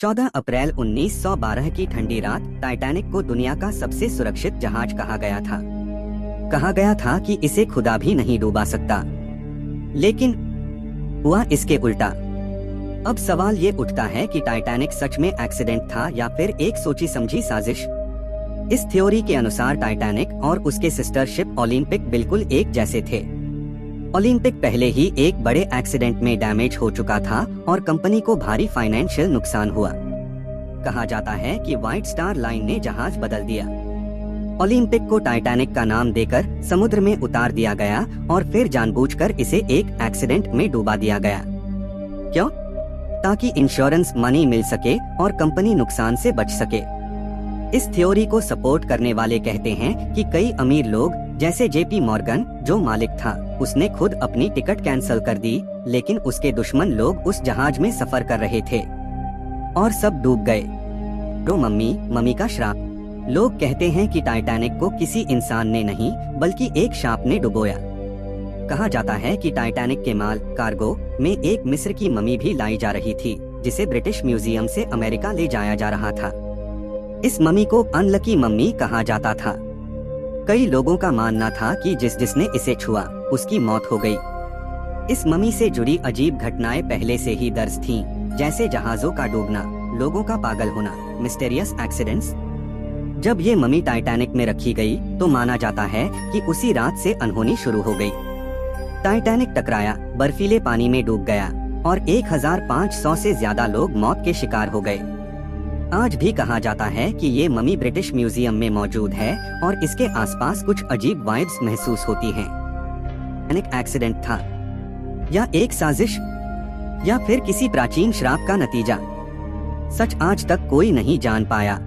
14 अप्रैल 1912 की ठंडी रात टाइटैनिक को दुनिया का सबसे सुरक्षित जहाज कहा गया था। कहा गया था कि इसे खुदा भी नहीं डूबा सकता, लेकिन हुआ इसके उल्टा। अब सवाल ये उठता है कि टाइटैनिक सच में एक्सीडेंट था या फिर एक सोची समझी साजिश। इस थ्योरी के अनुसार टाइटैनिक और उसके सिस्टर शिप ओलंपिक बिल्कुल एक जैसे थे। ओलंपिक पहले ही एक बड़े एक्सीडेंट में डैमेज हो चुका था और कंपनी को भारी फाइनेंशियल नुकसान हुआ। कहा जाता है कि व्हाइट स्टार लाइन ने जहाज बदल दिया। ओलंपिक को टाइटैनिक का नाम देकर समुद्र में उतार दिया गया और फिर जानबूझकर इसे एक एक्सीडेंट में डुबा दिया गया। क्यों? ताकि इंश्योरेंस मनी मिल सके और कंपनी नुकसान से बच सके। इस थ्योरी को सपोर्ट करने वाले कहते हैं कि कई अमीर लोग जैसे जेपी मॉर्गन, जो मालिक था, उसने खुद अपनी टिकट कैंसिल कर दी, लेकिन उसके दुश्मन लोग उस जहाज में सफर कर रहे थे और सब डूब गए। तो मम्मी का श्राप। लोग कहते हैं कि टाइटैनिक को किसी इंसान ने नहीं बल्कि एक सांप ने डुबोया। कहा जाता है कि टाइटैनिक के माल कार्गो में एक मिस्र की मम्मी भी लाई जा रही थी, जिसे ब्रिटिश म्यूजियम से अमेरिका ले जाया जा रहा था। इस मम्मी को अनलकी मम्मी कहा जाता था। कई लोगों का मानना था कि जिसने इसे छुआ उसकी मौत हो गई। इस मम्मी से जुड़ी अजीब घटनाएं पहले से ही दर्ज थीं, जैसे जहाजों का डूबना, लोगों का पागल होना, मिस्टीरियस एक्सीडेंट्स। जब ये मम्मी टाइटैनिक में रखी गई तो माना जाता है कि उसी रात से अनहोनी शुरू हो गई। टाइटैनिक टकराया, बर्फीले पानी में डूब गया और 1500 से ज्यादा लोग मौत के शिकार हो गए। आज भी कहा जाता है कि ये मम्मी ब्रिटिश म्यूजियम में मौजूद है और इसके आसपास कुछ अजीब वाइब्स महसूस होती हैं। टाइटैनिक एक्सीडेंट था या एक साजिश या फिर किसी प्राचीन श्राप का नतीजा? सच आज तक कोई नहीं जान पाया।